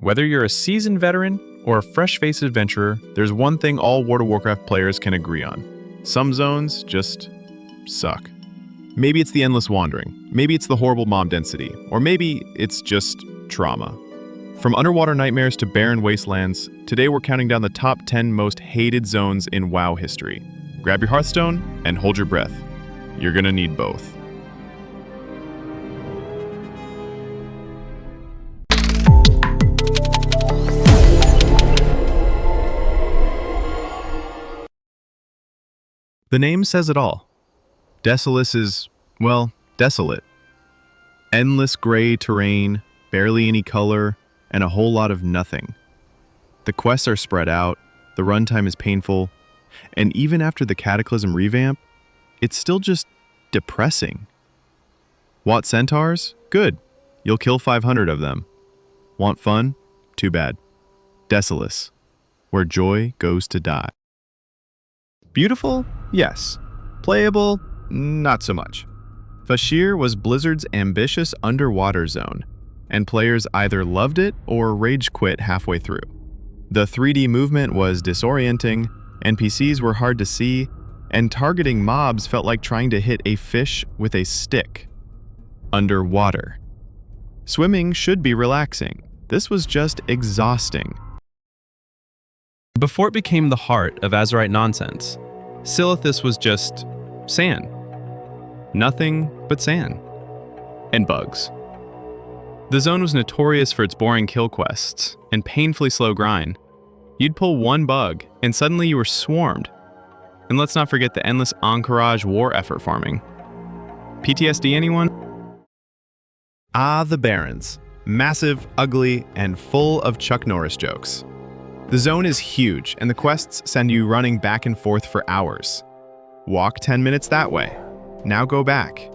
Whether you're a seasoned veteran or a fresh-faced adventurer, there's one thing all World of Warcraft players can agree on. Some zones just suck. Maybe it's the endless wandering, maybe it's the horrible mob density, or maybe it's just trauma. From underwater nightmares to barren wastelands, today we're counting down the top 10 most hated zones in WoW history. Grab your Hearthstone and hold your breath. You're gonna need both. The name says it all. Desolace is, well, desolate. Endless gray terrain, barely any color, and a whole lot of nothing. The quests are spread out, the runtime is painful, and even after the Cataclysm revamp, it's still just depressing. Want centaurs? Good. You'll kill 500 of them. Want fun? Too bad. Desolace, where joy goes to die. Beautiful? Yes. Playable? Not so much. Vashj'ir was Blizzard's ambitious underwater zone, and players either loved it or rage quit halfway through. The 3D movement was disorienting, NPCs were hard to see, and targeting mobs felt like trying to hit a fish with a stick. Underwater. Swimming should be relaxing. This was just exhausting. Before it became the heart of Azshara nonsense, Silithus was just sand. Nothing but sand. And bugs. The zone was notorious for its boring kill quests and painfully slow grind. You'd pull one bug, and suddenly you were swarmed. And let's not forget the endless encourage war effort farming. PTSD, anyone? The Barrens. Massive, ugly, and full of Chuck Norris jokes. The zone is huge, and the quests send you running back and forth for hours. Walk 10 minutes that way. Now go back.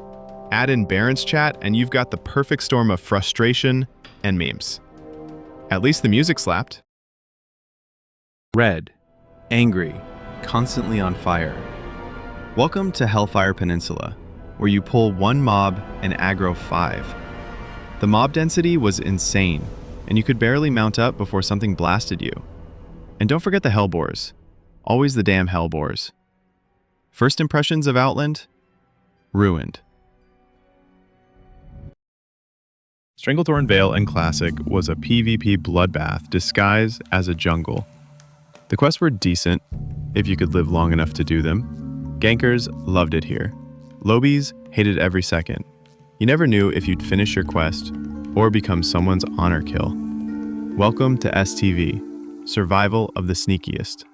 Add in Barrens chat, and you've got the perfect storm of frustration and memes. At least the music slapped. Red, angry, constantly on fire. Welcome to Hellfire Peninsula, where you pull one mob and aggro 5. The mob density was insane, and you could barely mount up before something blasted you. And don't forget the Hellboars. Always the damn Hellboars. First impressions of Outland? Ruined. Stranglethorn Vale and Classic was a PvP bloodbath disguised as a jungle. The quests were decent, if you could live long enough to do them. Gankers loved it here. Lobies hated every second. You never knew if you'd finish your quest or become someone's honor kill. Welcome to STV, survival of the sneakiest.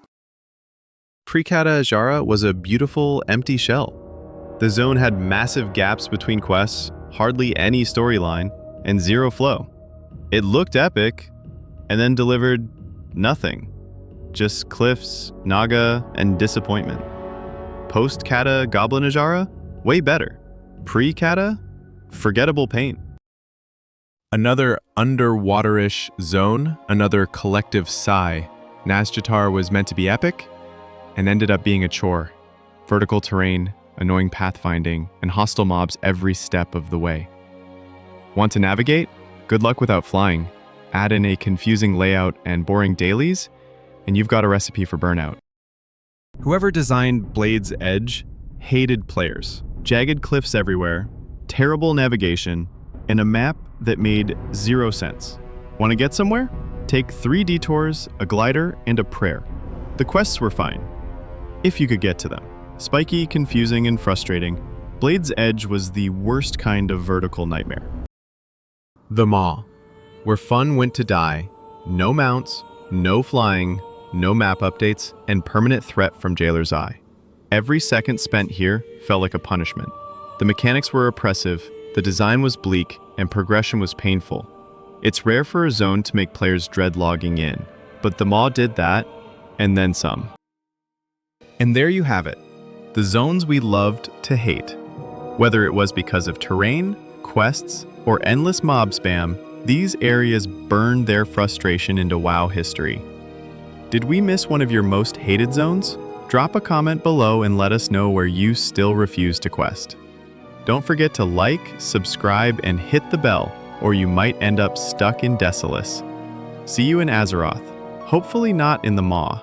Pre-Kata Azshara was a beautiful, empty shell. The zone had massive gaps between quests, hardly any storyline, and zero flow. It looked epic, and then delivered nothing. Just cliffs, naga, and disappointment. Post-Kata Goblin Azshara? Way better. Pre-Kata? Forgettable pain. Another underwaterish zone, another collective sigh. Nazjatar was meant to be epic, and ended up being a chore. Vertical terrain, annoying pathfinding, and hostile mobs every step of the way. Want to navigate? Good luck without flying. Add in a confusing layout and boring dailies, and you've got a recipe for burnout. Whoever designed Blade's Edge hated players. Jagged cliffs everywhere, terrible navigation, and a map that made zero sense. Want to get somewhere? Take 3 detours, a glider, and a prayer. The quests were fine, if you could get to them. Spiky, confusing, and frustrating, Blade's Edge was the worst kind of vertical nightmare. The Maw, where fun went to die. No mounts, no flying, no map updates, and permanent threat from Jailer's Eye. Every second spent here felt like a punishment. The mechanics were oppressive, the design was bleak, and progression was painful. It's rare for a zone to make players dread logging in, but the Maw did that, and then some. And there you have it, the zones we loved to hate. Whether it was because of terrain, quests, or endless mob spam, these areas burned their frustration into WoW history. Did we miss one of your most hated zones? Drop a comment below and let us know where you still refuse to quest. Don't forget to like, subscribe, and hit the bell, or you might end up stuck in Desolace. See you in Azeroth. Hopefully not in the Maw.